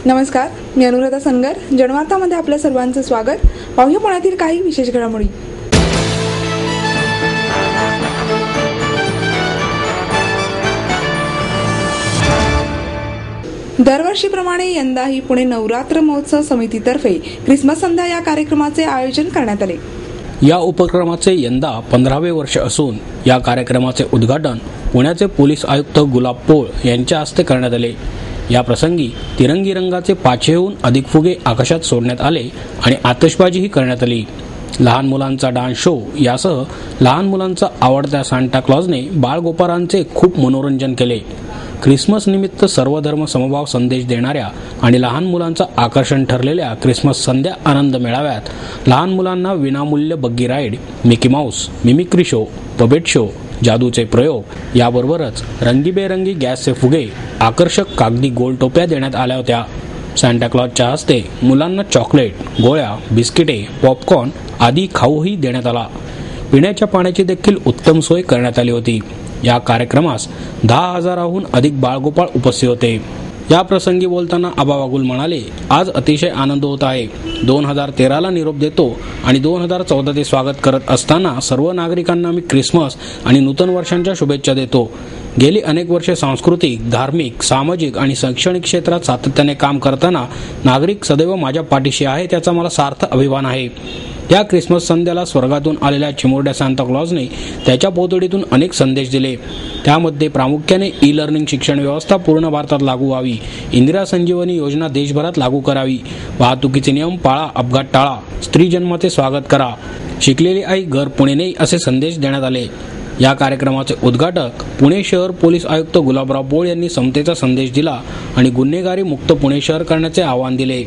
नमस्कार, मी अनुराधा सनगर. जनवार्तामध्ये आपल्या सर्वांचं स्वागत. पाहूया पुण्यातील काही विशेष घडामोडी. दरवर्षीप्रमाणे यंदाही पुणे नवरात्र महोत्सव समितीतर्फे ख्रिसमस संध्या या कार्यक्रमाचे आयोजन करण्यात आले. या उपक्रमाचे यंदा 15वे वर्ष असून या कार्यक्रमाचे उद्घाटन पुण्याचे पोलीस आयुक्त गुलाब पोळ यांच्या हस्ते करण्यात आले. या प्रसंगी तिरंगी रंगाचे 500हून अधिक फुगे आकाशात सोडण्यात आले आणि आतषबाजीही करण्यात आली. लहान मुलांचा डान्स शो यासह लहान मुलांचा आवडत्या सांता क्लॉजने बाळगोपाळांचे खूप मनोरंजन केले. ख्रिसमस निमित्त सर्व धर्म समभाव संदेश देणाऱ्या आणि लहान मुलांचा आकर्षण ठरलेल्या ख्रिसमस संध्या आनंद मेळाव्यात लहान मुलांना विनामूल्य buggy ride, Mickey Mouse, mimicry show, puppet show, जादूचे प्रयोग याबरोबरच रंगीबेरंगी गॅसचे फुगे, आकर्षक कागदी गोल टोप्या देण्यात आल्या होत्या. सांता क्लॉजच्या हस्ते मुलांना चॉकलेट, गोळ्या, बिस्किटे, पॉपकॉर्न आदी खाऊही देण्यात आला. पिण्याच्या पाण्याची देखील उत्तम सोय करण्यात आली होती. या कार्यक्रमास 10,000हून अधिक बाळगोपाळ उपस्थित होते. या प्रसंगी बोलताना आबा बागुल म्हणाले, आज अतिशय आनंद होत आहे. 2013ला निरोप देतो आणि 2014 स्वागत करत असताना सर्व नागरिकांना मी ख्रिसमस आणि नूतन वर्षांच्या शुभेच्छा देतो. गेली अनेक वर्षे सांस्कृतिक, धार्मिक, सामाजिक आणि शैक्षणिक क्षेत्रात सातत्याने काम करताना नागरिक सदैव माझ्या पाठीशी आहे, त्याचा मला सार्थ अभिमान आहे. या ख्रिसमस संध्याला स्वर्गातून आलेल्या चिमुरड्या सांता क्लॉजने त्याच्या पोतडीतून अनेक संदेश दिले. त्यामध्ये प्रामुख्याने ई लर्निंग शिक्षण व्यवस्था पूर्ण भारतात लागू व्हावी, इंदिरा संजीवनी योजना देशभरात लागू करावी, वाहतुकीचे नियम पाळा, अपघात टाळा, स्त्री जन्माचे स्वागत करा, शिकलेली आई घर पुणे नेई असे संदेश देण्यात आले. या कार्यक्रमाचे उद्घाटक पुणे शहर पोलीस आयुक्त गुलाबराव पोळ यांनी समतेचा संदेश दिला आणि गुन्हेगारी मुक्त पुणे शहर करण्याचे आवाहन दिले.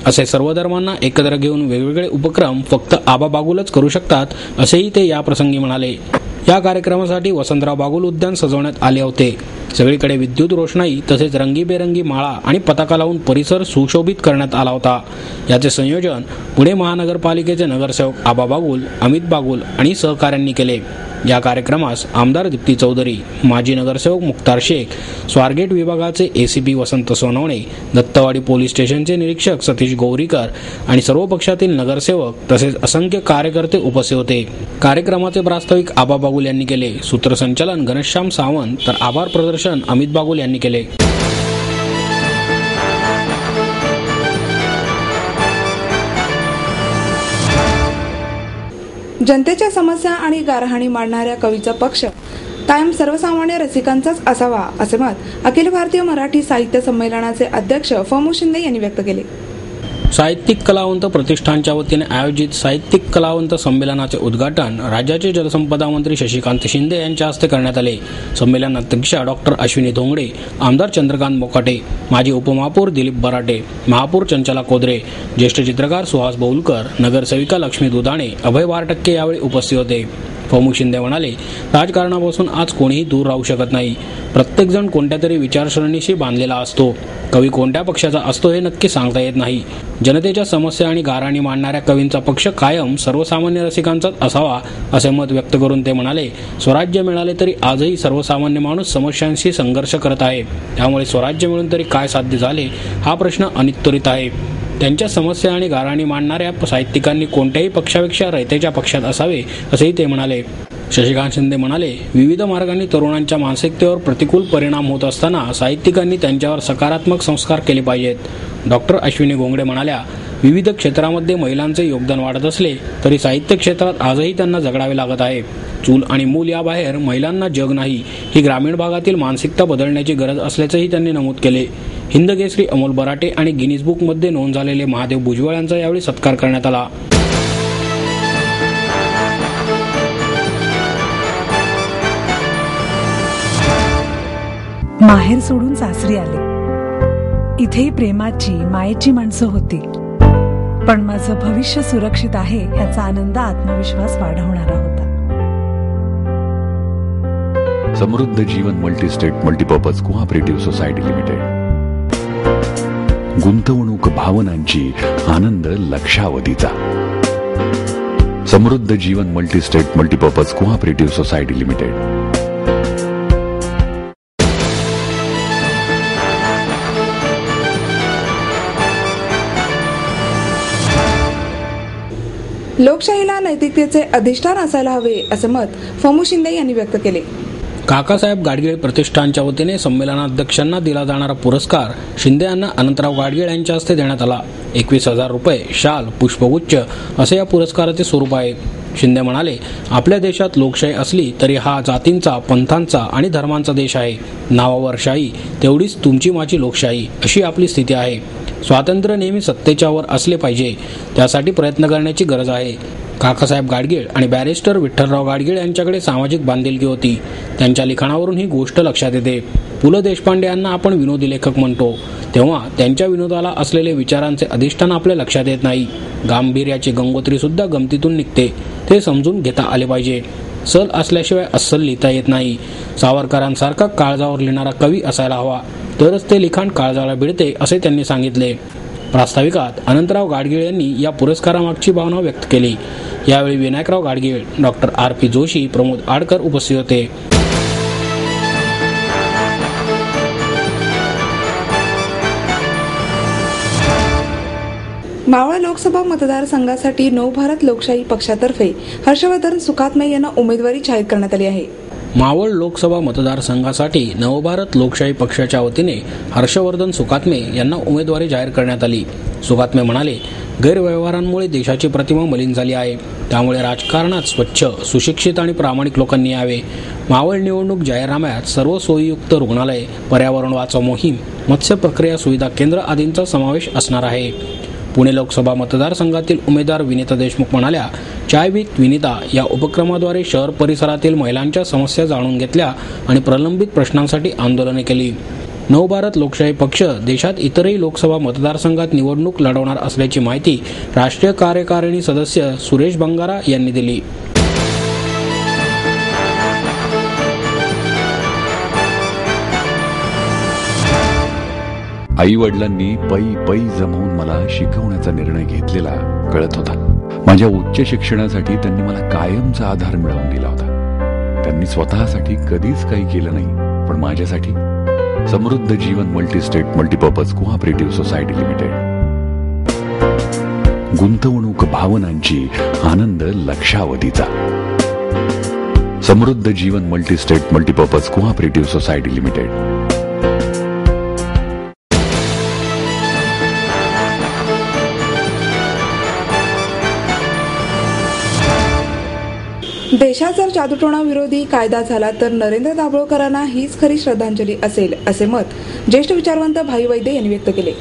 असे सर्व धर्मांना एकत्र घेऊन वेगवेगळे उपक्रम फक्त आबा बागुलच करू शकतात असेही ते या प्रसंगी म्हणाले. या कार्यक्रमासाठी वसंतराव बागुल उद्यान सजवण्यात आले होते. सगळीकडे विद्युत रोषणाई तसेच रंगीबेरंगी माळा आणि पताका लावून परिसर सुशोभित करण्यात आला होता. याचे संयोजन पुणे महानगरपालिकेचे नगरसेवक आबा बागुल, अमित बागुल आणि सहकाऱ्यांनी केले. या कार्यक्रमास आमदार दीप्ती चौधरी, माजी नगरसेवक मुख्तार शेख, स्वारगेट विभागाचे एसीपी वसंत सोनवणे, दत्तवाडी पोलीस स्टेशनचे निरीक्षक सतीश गौरीकर आणि सर्व पक्षातील नगरसेवक तसेच असंख्य कार्यकर्ते उपस्थित होते. कार्यक्रमाचे प्रास्ताविक आबा बागुल यांनी केले. सूत्रसंचालन घनश्याम सावंत तर आभार प्रदर्शन अमित बागुल यांनी केले. जनतेच्या समस्या आणि गारहाणी मांडणाऱ्या कवीचा पक्ष कायम सर्वसामान्य रसिकांचाच असावा असे मत अखिल भारतीय मराठी साहित्य संमेलनाचे अध्यक्ष फ.मु. शिंदे यांनी व्यक्त केले. साहित्यिक कलावंत प्रतिष्ठानच्या वतीने आयोजित साहित्यिक कलावंत संमेलनाचे उद्घाटन राज्याचे जलसंपदा मंत्री शशिकांत शिंदे यांच्या हस्ते करण्यात आले. संमेलनाध्यक्षा डॉक्टर अश्विनी धोंगडे, आमदार चंद्रकांत मोकाटे, माजी उपमहापौर दिलीप बराटे, महापौर चंचला कोदरे, ज्येष्ठ चित्रकार सुहास बौलकर, नगरसेविका लक्ष्मी दुधाणे, अभय 12% यावेळी उपस्थित होते. फ.मु. शिंदे म्हणाले, राजकारणापासून आज कोणीही दूर राहू शकत नाही. प्रत्येकजण कोणत्या तरी विचारसरणीशी बांधलेला असतो. कवी कोणत्या पक्षाचा असतो हे नक्की सांगता येत नाही. जनतेच्या समस्या आणि गाऱ्हाणी मांडणाऱ्या कवींचा पक्ष कायम सर्वसामान्य रसिकांचाच असावा असे मत व्यक्त करून ते म्हणाले, स्वराज्य मिळाले तरी आजही सर्वसामान्य माणूस समस्यांशी संघर्ष करत आहे. त्यामुळे स्वराज्य मिळून तरी काय साध्य झाले हा प्रश्न अनित्वरित आहे. त्यांच्या समस्या आणि गाऱ्हाणी मांडणाऱ्या साहित्यिकांनी कोणत्याही पक्षापेक्षा रयतेच्या पक्षात असावे असेही ते म्हणाले. शशिकांत शिंदे म्हणाले, विविध मार्गांनी तरुणांच्या मानसिकतेवर प्रतिकूल परिणाम होत असताना साहित्यिकांनी त्यांच्यावर सकारात्मक संस्कार केले पाहिजेत. डॉक्टर अश्विनी घोंगडे म्हणाल्या, विविध क्षेत्रामध्ये महिलांचे योगदान वाढत असले तरी साहित्य क्षेत्रात आजही त्यांना जगडावे लागत आहे. चूल आणि मूल याबाहेर महिलांना जग नाही, ही ग्रामीण भागातील मानसिकता बदलण्याची गरज असल्याचंही त्यांनी नमूद केले. हिंदकेसरी अमोल बराटे आणि गिनीज बुकमध्ये नोंद झालेले महादेव भुजबळ यांचा यावेळी सत्कार करण्यात आला. माहेर सोडून सासरी आले. इथेही प्रेमाची, मायेची माणसं होती. पण माझं भविष्य सुरक्षित आहे याचा आनंद, आत्मविश्वास वाढवणारा होता. Samruddha Jeevan multistate multipurpose cooperative society limited. गुंतवणूक भावनांची, आनंद लक्षावधीचा. Samruddha Jeevan multistate multipurpose cooperative society limited. लोकशाहीला नैतिकतेचे अधिष्ठान असायला हवे असे मत फमू शिंदे यांनी व्यक्त केले. काकासाहेब गाडगीळ प्रतिष्ठानच्या वतीने संमेलनाध्यक्षांना दिला जाणारा पुरस्कार शिंदे यांना अनंतराव गाडगीळ यांच्या हस्ते देण्यात आला. 21,000 रुपये, शाल, पुष्पगुच्छ असे या पुरस्काराचे स्वरूप आहे. शिंदे म्हणाले, आपल्या देशात लोकशाही असली तरी हा जातींचा, पंथांचा आणि धर्मांचा देश आहे. नावावर शाही तेवढीच तुमची माझी लोकशाही अशी आपली स्थिती आहे. स्वातंत्र्य नेहमी सत्तेच्या वर असले पाहिजे, त्यासाठी प्रयत्न करण्याची गरज आहे. काकासाहेब गाडगीळ आणि बॅरिस्टर विठ्ठलराव गाडगीळ यांच्याकडे सामाजिक बांधिलकी होती. त्यांच्या लिखाणावरून ही गोष्ट लक्षात येते. पु ल देशपांडे यांना आपण विनोदी लेखक म्हणतो, तेव्हा त्यांच्या विनोदाला असलेले विचारांचे अधिष्ठान आपल्या लक्षात येत नाही. गांभीर्याची गंगोत्री सुद्धा गमतीतून निघते, ते समजून घेता आले पाहिजे. सल असल्याशिवाय अस्सल लिहिता येत नाही. सावरकरांसारखा काळजावर लिहिणारा कवी असायला हवा, तरच ते लिखाण काळजाला भिडते असे त्यांनी सांगितले. प्रास्ताविकात अनंतराव गाडगीळ यांनी या पुरस्कारामागची भावना व्यक्त केली. यावेळी विनायकराव गाडगीळ, डॉक्टर R.P. जोशी, प्रमोद आडकर उपस्थित होते. मावळ लोकसभा मतदारसंघासाठी नवभारत लोकशाही पक्षातर्फे हर्षवर्धन सुखात्मे यांना उमेदवारी जाहीर करण्यात आली आहे. मावळ लोकसभा मतदारसंघासाठी नवभारत लोकशाही पक्षाच्या वतीने हर्षवर्धन सुखात्मे यांना उमेदवारी जाहीर करण्यात आली. सुखात्मे म्हणाले, गैरव्यवहारांमुळे देशाची प्रतिमा मलिन झाली आहे. त्यामुळे राजकारणात स्वच्छ, सुशिक्षित आणि प्रामाणिक लोकांनी यावे. मावळ निवडणूक जाहीरनाम्यात सर्व सोयीयुक्त रुग्णालय, पर्यावरण वाचव मोहीम, मत्स्य प्रक्रिया सुविधा केंद्र आदींचा समावेश असणार आहे. पुणे लोकसभा मतदारसंघातील उमेदवार विनीता देशमुख म्हणाल्या, चाय विथ विनीता या उपक्रमाद्वारे शहर परिसरातील महिलांच्या समस्या जाणून घेतल्या आणि प्रलंबित प्रश्नांसाठी आंदोलने केली. नवभारत लोकशाही पक्ष देशात इतरही लोकसभा मतदारसंघात निवडणूक लढवणार असल्याची माहिती राष्ट्रीय कार्यकारिणी सदस्य सुरेश बंगारा यांनी दिली. आई वडिलांनी पै जमवून मला शिकवण्याचा निर्णय घेतलेला कळत होता. माझ्या उच्च शिक्षणासाठी त्यांनी मला कायमचा आधार मिळवून दिला होता. त्यांनी स्वतःसाठी कधीच काही केलं नाही, पण माझ्यासाठी Samruddha Jeevan multistate multipurpose cooperative society limited. गुंतवणूक भावनांची, आनंद लक्षावधीचा. Samruddha Jeevan multistate multipurpose cooperative society limited. देशात जर जादूटोणा विरोधी कायदा झाला तर नरेंद्र दाभोळकरांना हीच खरी श्रद्धांजली असेल असे मत ज्येष्ठ विचारवंत भाई वैद्य यांनी व्यक्त केले.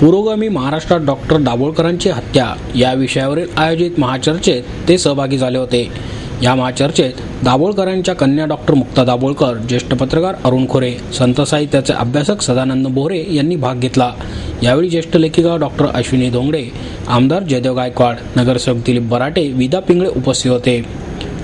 पुरोगामी महाराष्ट्रात डॉक्टर दाभोळकरांची हत्या या विषयावरील आयोजित महाचर्चेत ते सहभागी झाले होते. या महाचर्चेत दाभोळकरांच्या कन्या डॉक्टर मुक्ता दाभोळकर, ज्येष्ठ पत्रकार अरुण खोरे, संत साहित्याचे अभ्यासक सदानंद बोहरे यांनी भाग घेतला. यावेळी ज्येष्ठ लेखिका डॉक्टर अश्विनी धोंगडे, आमदार जयदेव गायकवाड, नगरसेवक दिलीप बराटे, विदा पिंगळे उपस्थित होते.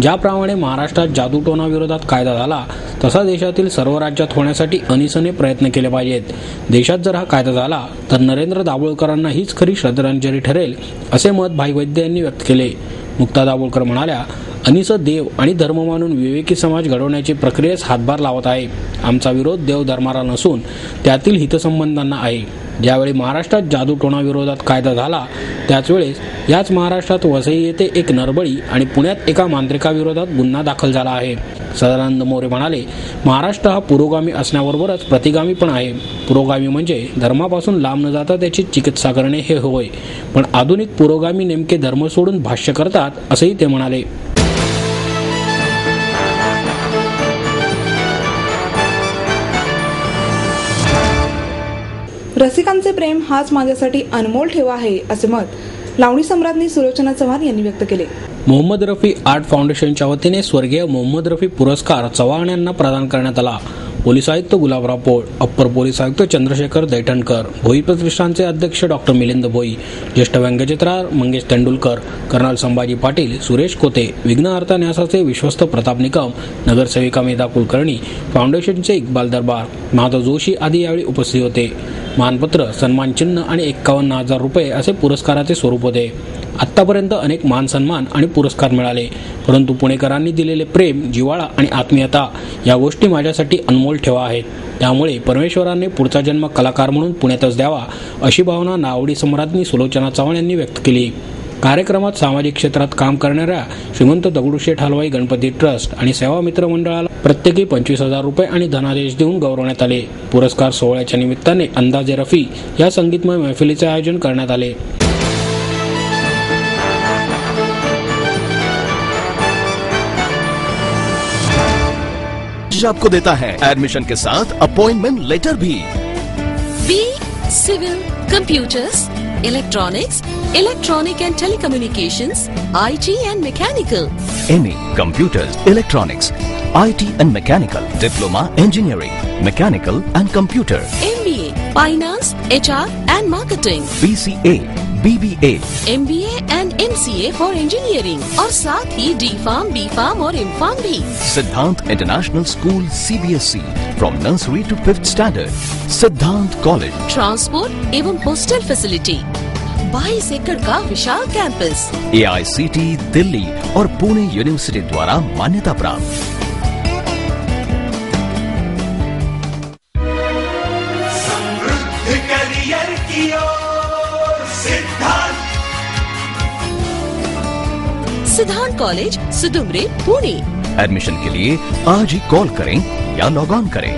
ज्याप्रमाणे महाराष्ट्रात जादूटोणा विरोधात कायदा झाला तसा देशातील सर्व राज्यात होण्यासाठी अनिसने प्रयत्न केले पाहिजेत. देशात जर हा कायदा झाला तर नरेंद्र दाभोळकरांना हीच खरी श्रद्धांजली ठरेल असे मत भाई वैद्य यांनी व्यक्त केले. मुक्ता दाभोळकर म्हणाल्या, अनिस देव आणि धर्म मानून विवेकी समाज घडवण्याची प्रक्रियेस हातभार लावत आहे. आमचा विरोध देव धर्माला नसून त्यातील हितसंबंधांना आहे. ज्यावेळी महाराष्ट्रात जादूटोणा विरोधात कायदा झाला त्याच वेळेस याच महाराष्ट्रात वसई येथे एक नरबळी आणि पुण्यात एका मांत्रिकाविरोधात गुन्हा दाखल झाला आहे. सदानंद मोरे म्हणाले, महाराष्ट्र हा पुरोगामी असण्याबरोबरच प्रतिगामी पण आहे. पुरोगामी म्हणजे धर्मापासून लांब न जाता त्याची चिकित्सा करणे हे होय, पण आधुनिक पुरोगामी नेमके धर्म सोडून भाष्य करतात असेही ते म्हणाले. रसिकांचे प्रेम हाच माझ्यासाठी अनमोल ठेवा आहे असे मत लावणी सम्राज्ञी सुलोचना चव्हाण यांनी व्यक्त केले. मोहम्मद रफी आर्ट फाउंडेशनच्या वतीने स्वर्गीय मोहम्मद रफी पुरस्कार चव्हाण यांना प्रदान करण्यात आला. पोलीस आयुक्त गुलाबराव पोळ, अप्पर पोलीस आयुक्त चंद्रशेखर दैठणकर, भोई प्रतिष्ठानचे अध्यक्ष डॉक्टर मिलिंद भोई, ज्येष्ठ व्यंगचित्रकार मंगेश तेंडुलकर, कर्नल संभाजी पाटील, सुरेश कोते, विघ्नहर्ता न्यासाचे विश्वस्त प्रताप निकम, नगरसेविका मेधा कुलकर्णी, फाउंडेशनचे इक्बाल दरबार, माधव जोशी आदी यावेळी उपस्थित होते. मानपत्र, सन्मान चिन्ह आणि 51,000 रुपये असे पुरस्काराचे स्वरूप होते. आतापर्यंत अनेक मान सन्मान आणि पुरस्कार मिळाले, परंतु पुणेकरांनी दिलेले प्रेम, जिव्हाळा आणि आत्मीयता या गोष्टी माझ्यासाठी अनमोल ठेवा आहेत. त्यामुळे परमेश्वराने पुढचा जन्म कलाकार म्हणून पुण्यातच द्यावा अशी भावना नावडी सम्राज्ञी सुलोचना चव्हाण यांनी व्यक्त केली. कार्यक्रमात सामाजिक क्षेत्रात काम करणाऱ्या श्रीमंत दगडूशेठ हलवाई गणपती ट्रस्ट आणि सेवा मित्र मंडळाला प्रत्येकी 25,000 रुपये आणि धनादेश देऊन गौरवण्यात आले. पुरस्कार सोहळ्याच्या निमित्ताने अंदाजे रफी या संगीतमय मैफिलीचे आयोजन करण्यात आले. आपको देता है एडमिशन के साथ अपॉइंटमेंट लेटर भी. B civil, computers, electronics, electronic and telecommunications, IT and mechanical. MA computers, electronics, IT and mechanical. Diploma engineering, mechanical and computer. MBA finance, HR and marketing. BCA, BBA, MBA and MCA for engineering और साथ ही D.Pharm, B.Pharm और M.Pharm भी. Siddhant international school CBSE from nursery to 5th standard. Siddhant college. Transport एवं hostel facility. 22 एकड़ का विशाल campus. AICT Delhi और Pune university द्वारा मान्यता प्राप्त. सिद्धांत कॉलेज, सुदुमरे, पुणे. एडमिशन के लिए आज ही कॉल करें या लॉग ऑन करें.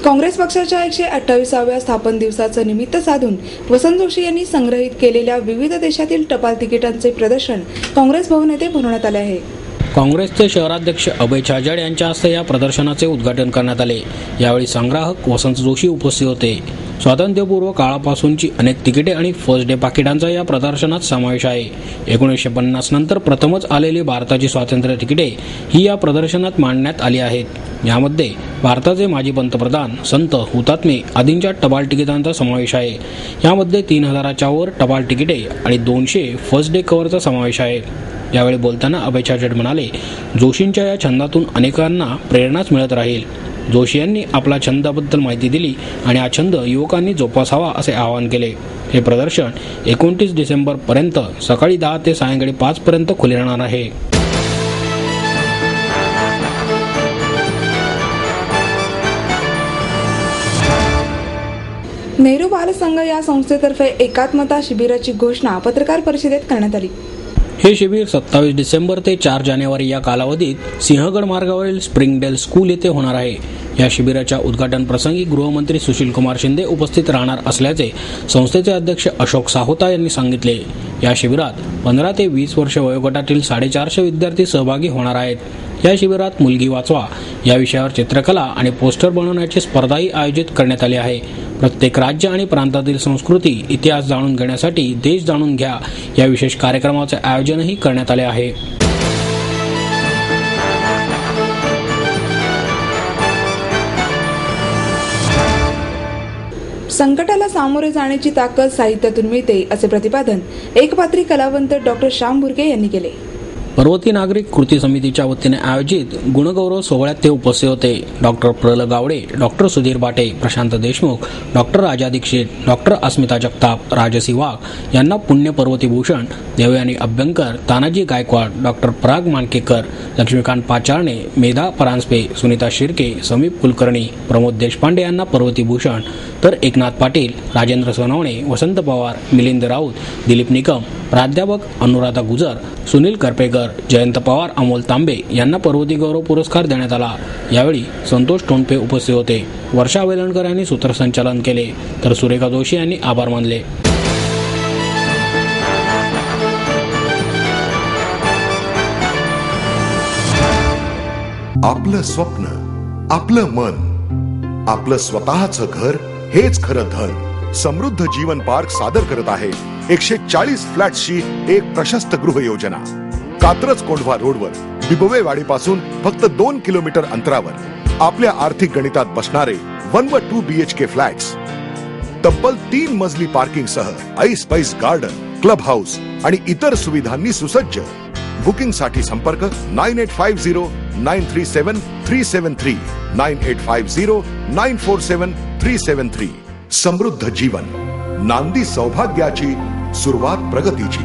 काँग्रेस पक्षाच्या 128व्या स्थापन दिवसाचं निमित्त साधून वसंत जोशी यांनी संग्रहित केलेल्या विविध देशातील टपाल तिकिटांचे प्रदर्शन काँग्रेस भवन येथे भरवण्यात आले आहे. काँग्रेसचे शहराध्यक्ष अभय छाजेड यांच्या हस्ते या प्रदर्शनाचे उद्घाटन करण्यात आले. यावेळी संग्राहक वसंत जोशी उपस्थित होते. स्वातंत्र्यपूर्व काळापासूनची अनेक तिकिटे आणि फर्स्ट डे पाकिटांचा या प्रदर्शनात समावेश आहे. 1950 नंतर प्रथमच आलेली भारताची स्वातंत्र्य तिकिटे ही या प्रदर्शनात मांडण्यात आली आहेत. यामध्ये भारताचे माजी पंतप्रधान, संत, हुतात्मे आदींच्या टपाल तिकिटांचा समावेश आहे. यामध्ये 3,000च्या वर टपाल तिकिटे आणि 200 फर्स्ट डे कव्हरचा समावेश आहे. यावेळी बोलताना अभय छाजेड म्हणाले, जोशींच्या या छंदातून अनेकांना प्रेरणाच मिळत राहील. जोशी यांनी आपला छंदाबद्दल माहिती दिली आणि हा छंद युवकांनी जोपासावा असे आवाहन केले. हे प्रदर्शन 29 डिसेंबर पर्यंत सकाळी 10 ते सायंकाळी 5 पर्यंत खुले राहणार आहे. नेहरू बाल संघ या संस्थेतर्फे एकात्मता शिबिराची घोषणा पत्रकार परिषदेत करण्यात आली. हे शिबिर 27 डिसेंबर ते 4 जानेवारी या कालावधीत सिंहगड मार्गावरील स्प्रिंगडेल स्कूल येथे होणार आहे. या शिबिराच्या उद्घाटन प्रसंगी गृहमंत्री सुशीलकुमार शिंदे उपस्थित राहणार असल्याचे संस्थेचे अध्यक्ष अशोक साहोता यांनी सांगितले. या शिबिरात 15 ते 20 वर्ष वयोगटातील 450 विद्यार्थी सहभागी होणार आहेत. या शिबिरात मुलगी वाचवा या विषयावर चित्रकला आणि पोस्टर बनवण्याची स्पर्धाही आयोजित करण्यात आली आहे. प्रत्येक राज्य आणि प्रांतातील संस्कृती, इतिहास जाणून घेण्यासाठी देश जाणून घ्या या विशेष कार्यक्रमाचे आयोजनही करण्यात आले आहे. संकटाला सामोरे जाण्याची ताकद साहित्यातून मिळते असे प्रतिपादन एकपात्री कलावंत डॉक्टर श्याम बुर्गे यांनी केले. पर्वती नागरिक कृती समितीच्या वतीने आयोजित गुणगौरव सोहळ्यात ते उपस्थित होते. डॉक्टर प्र. गावडे, डॉक्टर सुधीर बाटे, प्रशांत देशमुख, डॉक्टर राजा दीक्षित, डॉक्टर अस्मिता जगताप, राजसी वाघ यांना पुण्य पर्वती भूषण, देवयानी अभ्यंकर, तानाजी गायकवाड, डॉक्टर पराग मानकेकर, लक्ष्मीकांत पाचारणे, मेधा परांजपे, सुनीता शिर्के, समीप कुलकर्णी, प्रमोद देशपांडे यांना पर्वती भूषण, तर एकनाथ पाटील, राजेंद्र सोनवणे, वसंत पवार, मिलिंद राऊत, दिलीप निकम, प्राध्यापक अनुराधा गुजर, सुनील करपेकर, जयंत पवार, अमोल तांबे यांना पर्वती गौरव पुरस्कार देण्यात आला. यावेळी संतोष टोंडपे उपस्थित होते. वर्षा वेलणकर यांनी सूत्रसंचालन केले तर सुरेखा जोशी यांनी आभार मानले. आपलं स्वप्न, आपलं मन, आपलं स्वतःचं घर हेच खरं धन. समृद्ध जीवन पार्क सादर करत आहे 140 फ्लॅट्सची एक प्रशस्त गृह योजना. कात्रज कोंढवा रोडवर बिबवेवाडीपासून फक्त 2 किलोमीटर अंतरावर आपल्या आर्थिक गणितात बसणारे 1 व 2 BHK फ्लॅट्स. तब्बल 3 मजली पार्किंग सह ऐस गार्डन, क्लब हाऊस आणि इतर सुविधांनी सुसज्ज. बुकिंग साठी संपर्क 9850937373 9850947373. समृद्ध जीवन, नांदी सौभाग्याची, सुरुवात प्रगतीची.